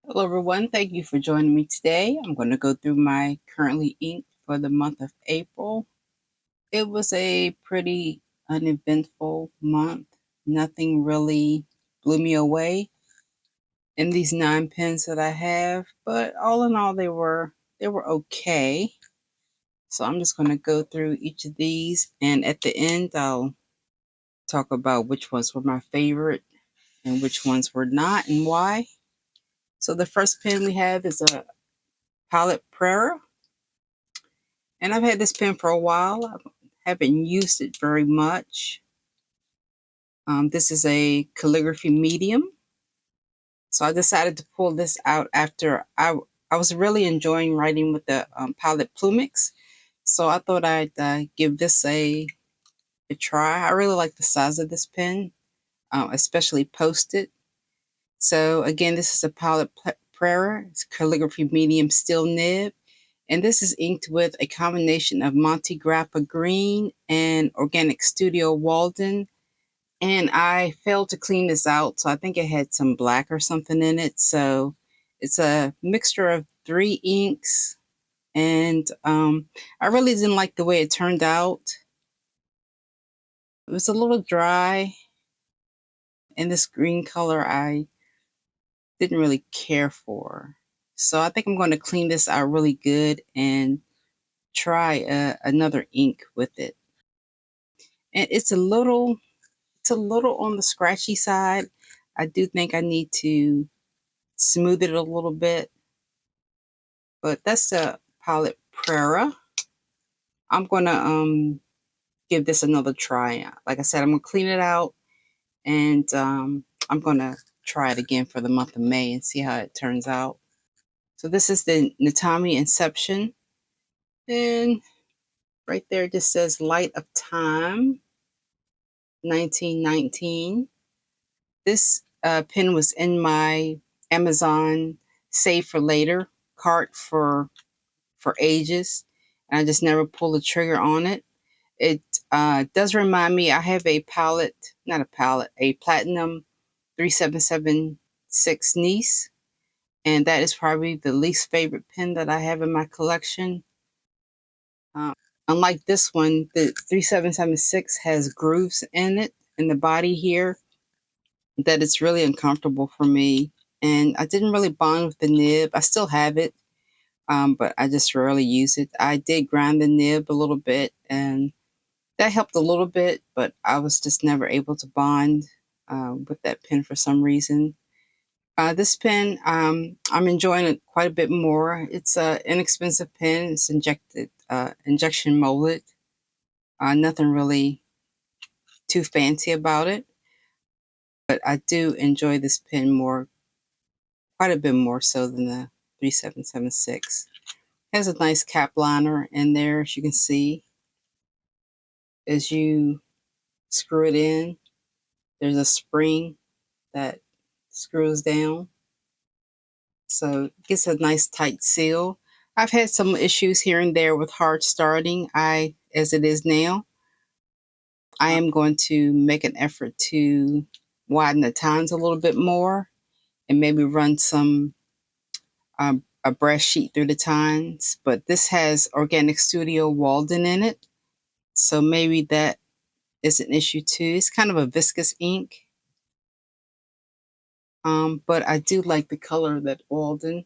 Hello everyone, thank you for joining me today. I'm going to go through my currently ink for the month of April. It was a pretty uneventful month. Nothing really blew me away in these 9 pens that I have, but all in all they were okay. So I'm just going to go through each of these, and at the end I'll talk about which ones were my favorite and which ones were not and why. So the first pen we have is a Palette Prera. And I've had this pen for a while. I haven't used it very much. This is a calligraphy medium. So I decided to pull this out after I was really enjoying writing with the Pilot Plumix. So I thought I'd give this a try. I really like the size of this pen, especially posted. So again, this is a Pilot Prera. It's calligraphy medium steel nib. And this is inked with a combination of Monte Grappa Green and Organic Studio Walden. And I failed to clean this out, so I think it had some black or something in it. So it's a mixture of 3 inks. And I really didn't like the way it turned out. It was a little dry. And this green color I didn't really care for. So I think I'm going to clean this out really good and try another ink with it. And it's a little on the scratchy side. I do think I need to smooth it a little bit, but that's the Pilot Prera. I'm gonna give this another try. Like I said, I'm gonna clean it out, and I'm gonna try it again for the month of May and see how it turns out. So this is the Natami Inception, and right there it just says Light of Time 1919. This pen was in my Amazon Save for Later cart for ages, and I just never pulled the trigger on it. It does remind me. I have a palette, not a palette, a Platinum 3776 Nice, and that is probably the least favorite pen that I have in my collection. Um, Unlike this one, the 3776 has grooves in it in the body here that it's really uncomfortable for me. And I didn't really bond with the nib. I still have it, but I just rarely use it. I did grind the nib a little bit, and that helped a little bit, but I was just never able to bond with that pen for some reason. This pen, I'm enjoying it quite a bit more. It's an inexpensive pen. It's injection molded. Nothing really too fancy about it, but I do enjoy this pen more, quite a bit more so than the 3776. Has a nice cap liner in there, as you can see. As you screw it in, there's a spring that screws down. So it gets a nice tight seal. I've had some issues here and there with hard starting. As it is now, I am going to make an effort to widen the tines a little bit more and maybe run a brush sheet through the tines. But this has Organic Studio Walden in it, so maybe that is an issue too. It's kind of a viscous ink, but I do like the color of that Walden,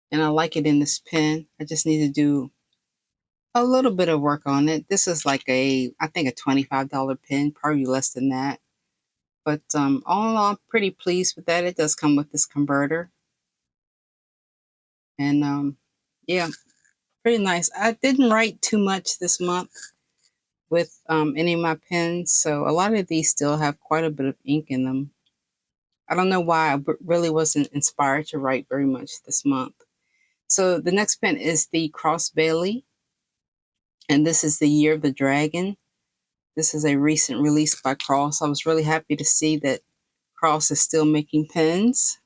and I like it in this pen. I just need to do a little bit of work on it. This is like I think a $25 pen, probably less than that. But all in all, I'm pretty pleased with that. It does come with this converter, and yeah, pretty nice. I didn't write too much this month with any of my pens, so a lot of these still have quite a bit of ink in them. I don't know why really wasn't inspired to write very much this month. So the next pen is the Cross Bailey, and this is the Year of the Dragon. This is a recent release by Cross. I was really happy to see that Cross is still making pens.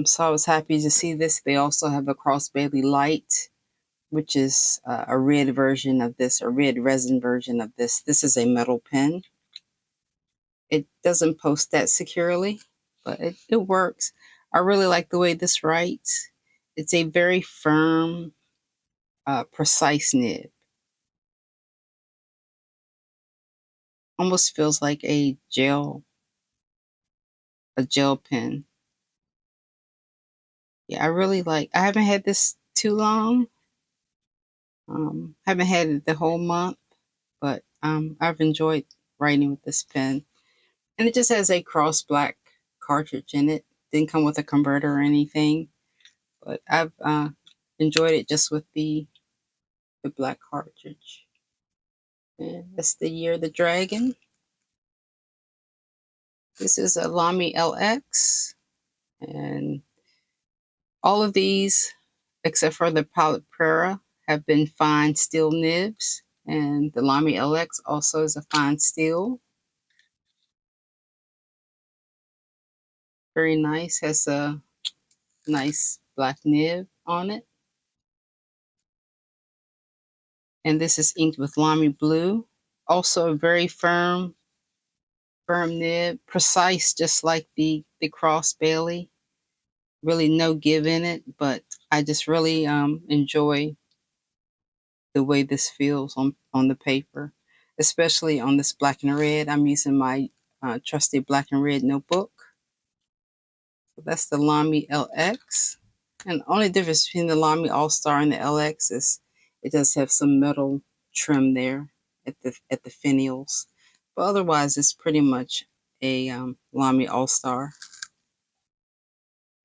So I was happy to see this. They also have a Cross Bailey Light, which is a red version of this, a red resin version of this. This is a metal pen. It doesn't post that securely, but it works. I really like the way this writes. It's a very firm, precise nib. Almost feels like a gel pen. Yeah, I really like. I haven't had this too long. Haven't had it the whole month, but I've enjoyed writing with this pen. And it just has a cross black cartridge in it. Didn't come with a converter or anything, but I've enjoyed it just with the black cartridge. And that's the Year of the Dragon. This is a Lamy LX, and all of these, except for the Pilot Prera, have been fine steel nibs, and the Lamy LX also is a fine steel. Very nice, has a nice black nib on it. And this is inked with Lamy Blue. Also a very firm nib, precise, just like the Cross Bailey. Really no give in it, but I just really enjoy the way this feels on the paper, especially on this black and red. I'm using my trusty black and red notebook. So that's the Lamy LX. And the only difference between the Lamy All Star and the LX is it does have some metal trim there at the finials, but otherwise it's pretty much a Lamy All Star.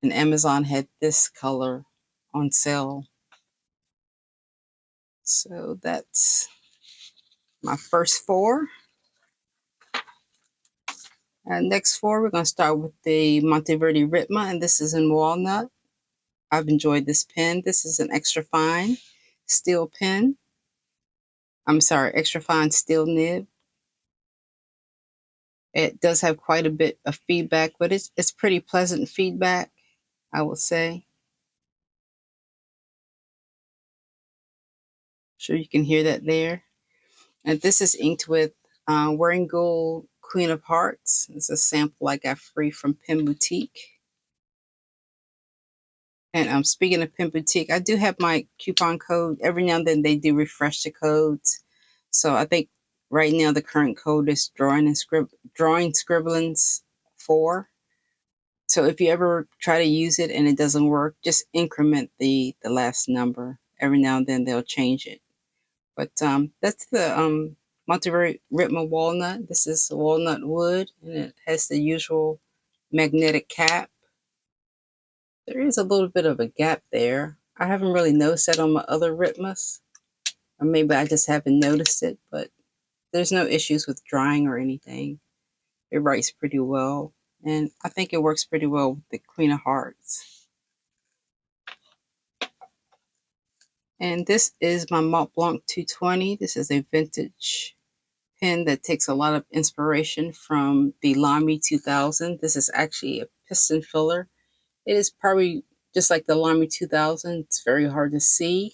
And Amazon had this color on sale. So that's my first four. Next four, we're going to start with the Monteverde Ritma, and this is in walnut. I've enjoyed this pen. This is an extra fine steel pen. I'm sorry, extra fine steel nib. It does have quite a bit of feedback, but it's pretty pleasant feedback, I would say. Sure you can hear that there. And this is inked with Wearing Gold Queen of Hearts. It's a sample I got free from Pen Boutique. And speaking of Pen Boutique, I do have my coupon code. Every now and then they do refresh the codes. So I think right now the current code is Drawing Scribblings 4. So if you ever try to use it and it doesn't work, just increment the last number. Every now and then they'll change it. But that's the Monteverde Ritma walnut. This is walnut wood, and it has the usual magnetic cap. There is a little bit of a gap there. I haven't really noticed that on my other Ritmas, or maybe I just haven't noticed it, but there's no issues with drying or anything. It writes pretty well, and I think it works pretty well with the Queen of Hearts. And this is my Montblanc 220. This is a vintage pen that takes a lot of inspiration from the Lamy 2000. This is actually a piston filler. It is probably just like the Lamy 2000. It's very hard to see,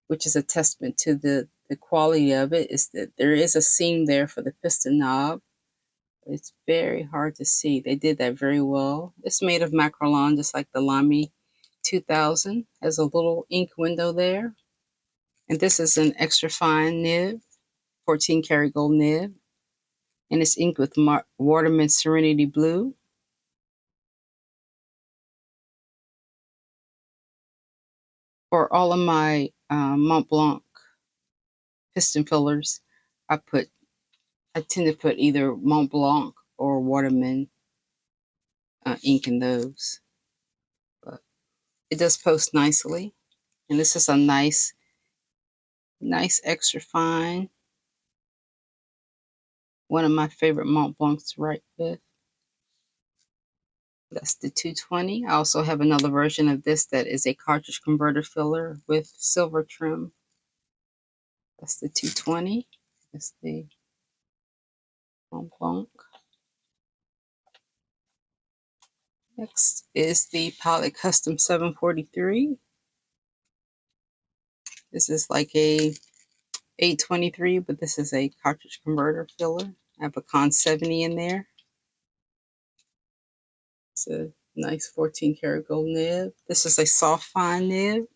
which is a testament to the quality of it, is that there is a seam there for the piston knob. It's very hard to see. They did that very well. It's made of Macrolon, just like the Lamy 2000. Has a little ink window there. And this is an extra fine nib, 14 karat gold nib. And it's inked with Waterman Serenity Blue. For all of my Montblanc piston fillers, I tend to put either Montblanc or Waterman ink in those. But it does post nicely. And this is a nice extra fine. One of my favorite Montblancs to write with. That's the 220. I also have another version of this that is a cartridge converter filler with silver trim. That's the 220. That's the Montblanc. Next is the Pilot Custom 743. This is like a 823, but this is a cartridge converter filler. I have a Con 70 in there. It's a Nice 14 karat gold nib. This is a soft fine nib.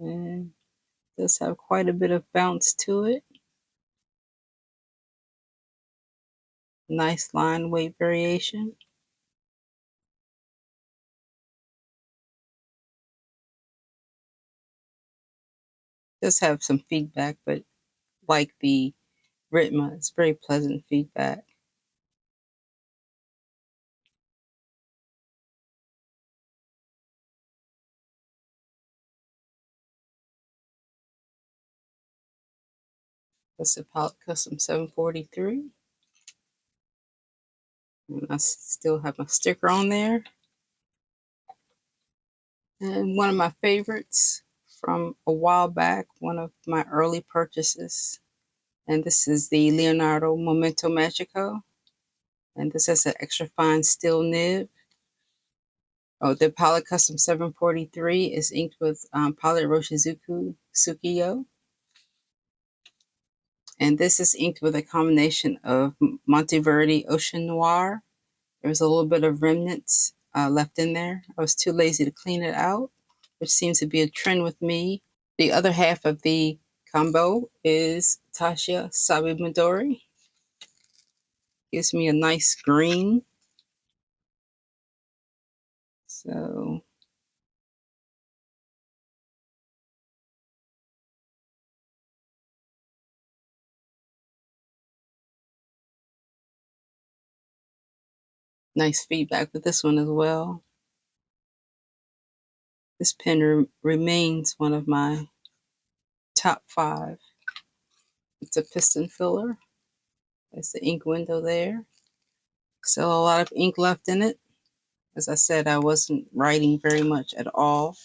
And does have quite a bit of bounce to it. Nice line weight variation. Does have some feedback, but like the Ritma, it's very pleasant feedback. That's a Palette Custom 743. And I still have my sticker on there. And one of my favorites from a while back, one of my early purchases. And this is the Leonardo Momento Magico. And this has an extra fine steel nib. Oh, the Palette Custom 743 is inked with Palette Roshizuku Tsukiyo. And this is inked with a combination of Monteverde Ocean Noir. There's a little bit of remnants left in there. I was too lazy to clean it out, which seems to be a trend with me. The other half of the combo is Tasha Sabi Midori. Gives me a nice green. So nice feedback with this one as well. This pen remains one of my top 5. It's a piston filler. There's the ink window there. Still a lot of ink left in it. As I said, I wasn't writing very much at all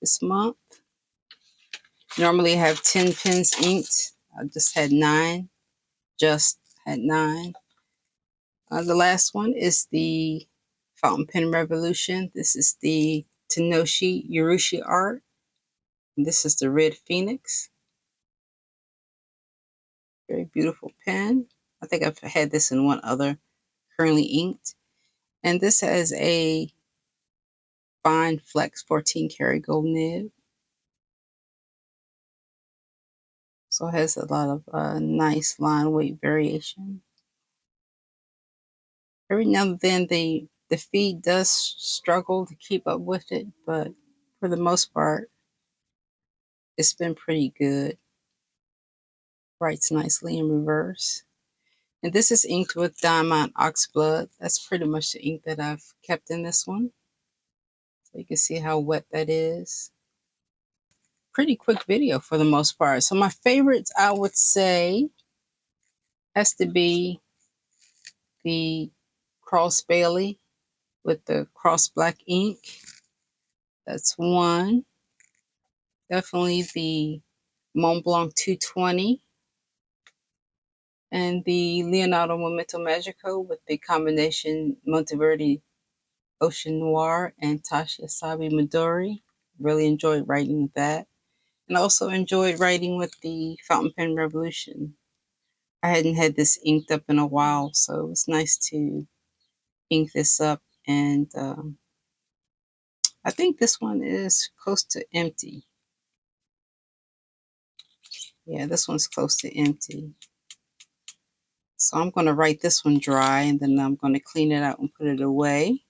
this month. Normally I have 10 pens inked. I just had 9. Just had 9. The last one is the Fountain Pen Revolution. This is the Tanoshii Urushi art. And this is the Red Phoenix. Very beautiful pen. I think I've had this in one other currently inked. And this has a fine flex 14 karat gold nib. So it has a lot of nice line weight variation. Every now and then the feed does struggle to keep up with it, but for the most part, it's been pretty good. Writes nicely in reverse. And this is inked with Diamond Oxblood. That's pretty much the ink that I've kept in this one. So you can see how wet that is. Pretty quick video for the most part. So my favorites, I would say, has to be the Cross Bailey with the cross black ink. That's one. Definitely the Montblanc 220 and the Leonardo Momento Magico with the combination Monteverde Ocean Noir and Tasha Sabi Midori. Really enjoyed writing with that. And also enjoyed writing with the Fountain Pen Revolution. I hadn't had this inked up in a while, so it was nice to ink this up. And I think this one is close to empty. Yeah, this one's close to empty. So I'm going to write this one dry, and then I'm going to clean it out and put it away.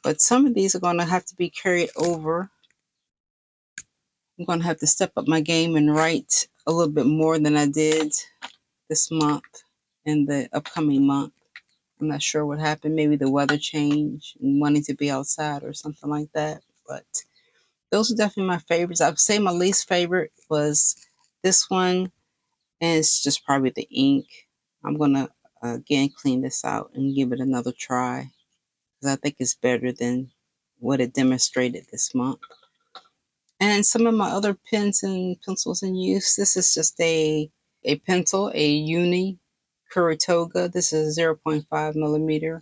But some of these are going to have to be carried over. I'm going to have to step up my game and write a little bit more than I did this month and the upcoming month. I'm not sure what happened. Maybe the weather change and wanting to be outside or something like that. But those are definitely my favorites. I would say my least favorite was this one, and it's just probably the ink. I'm going to again clean this out and give it another try because I think it's better than what it demonstrated this month. And some of my other pens and pencils in use, this is just a pencil, a Uni Kuratoga. This is 0.5 millimeter.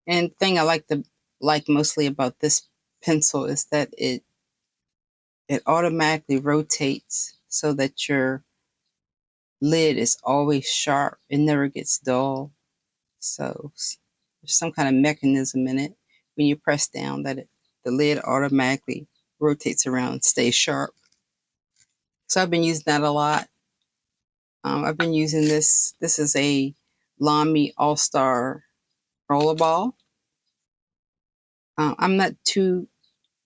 And the thing I like mostly about this pencil is that it automatically rotates so that your lid is always sharp. It never gets dull. So there's some kind of mechanism in it. When you press down, the lid automatically rotates around and stays sharp. So I've been using that a lot. I've been using this. This is a Lamy All-Star rollerball. I'm not too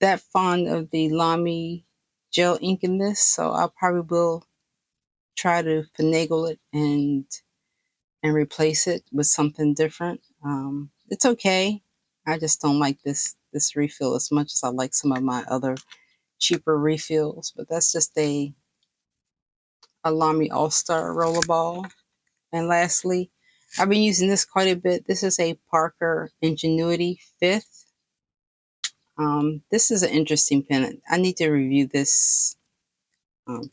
that fond of the Lamy gel ink in this, so I probably will try to finagle it and replace it with something different. It's okay. I just don't like this refill as much as I like some of my other cheaper refills. But that's just a Lamy All Star rollerball. And lastly, I've been using this quite a bit. This is a Parker Ingenuity Fifth. This is an interesting pen. I need to review this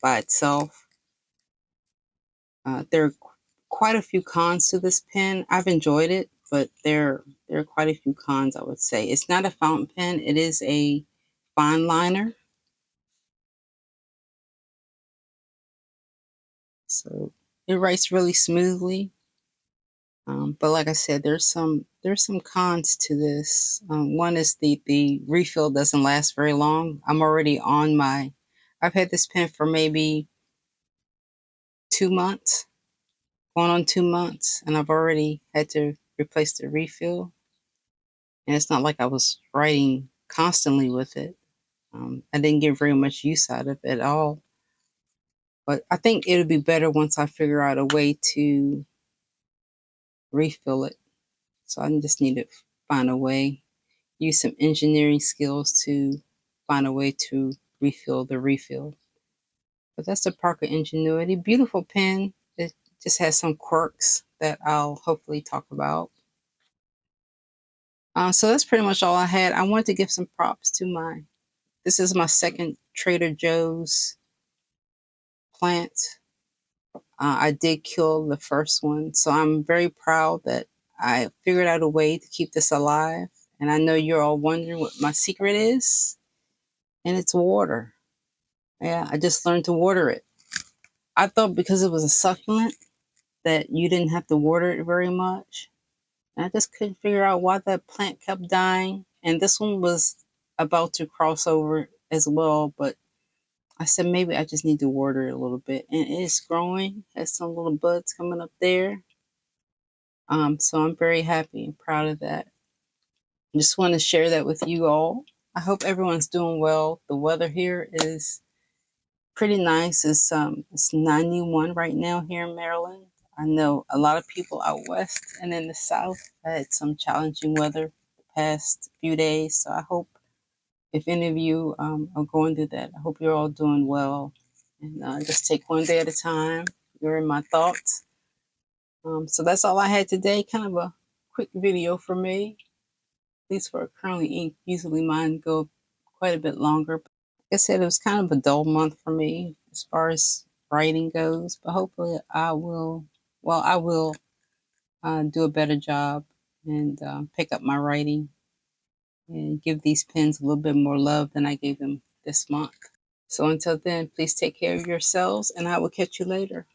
by itself. There are quite a few cons to this pen. I've enjoyed it, but there are quite a few cons, I would say. It's not a fountain pen. It is a fine liner. So it writes really smoothly. But like I said, there's some cons to this. One is the refill doesn't last very long. I'm already on my. I've had this pen for maybe 2 months, going on 2 months, and I've already had to replace the refill. And it's not like I was writing constantly with it. I didn't get very much use out of it at all. But I think it'll be better once I figure out a way to refill it. So I just need to find a way, use some engineering skills to find a way to refill the refill. But that's the Parker Ingenuity. Beautiful pen. It just has some quirks that I'll hopefully talk about. So that's pretty much all I had. I wanted to give some props to this is my second Trader Joe's plant. I did kill the first one, so I'm very proud that I figured out a way to keep this alive. And I know you're all wondering what my secret is, and it's water. Yeah, I just learned to water it. I thought because it was a succulent that you didn't have to water it very much. And I just couldn't figure out why that plant kept dying. And this one was about to cross over as well, but I said maybe I just need to water it a little bit. And it's growing, has some little buds coming up there. So I'm very happy and proud of that. I just want to share that with you all. I hope everyone's doing well. The weather here is pretty nice. It's 91 right now here in Maryland. I know a lot of people out west and in the south had some challenging weather the past few days. So I hope if any of you are going through that, I hope you're all doing well. And just take one day at a time. You're in my thoughts. So that's all I had today. Kind of a quick video for me. At least for currently ink. Usually mine go quite a bit longer. Like I said, it was kind of a dull month for me as far as writing goes. But hopefully I will do a better job and pick up my writing and give these pens a little bit more love than I gave them this month. So until then, please take care of yourselves and I will catch you later.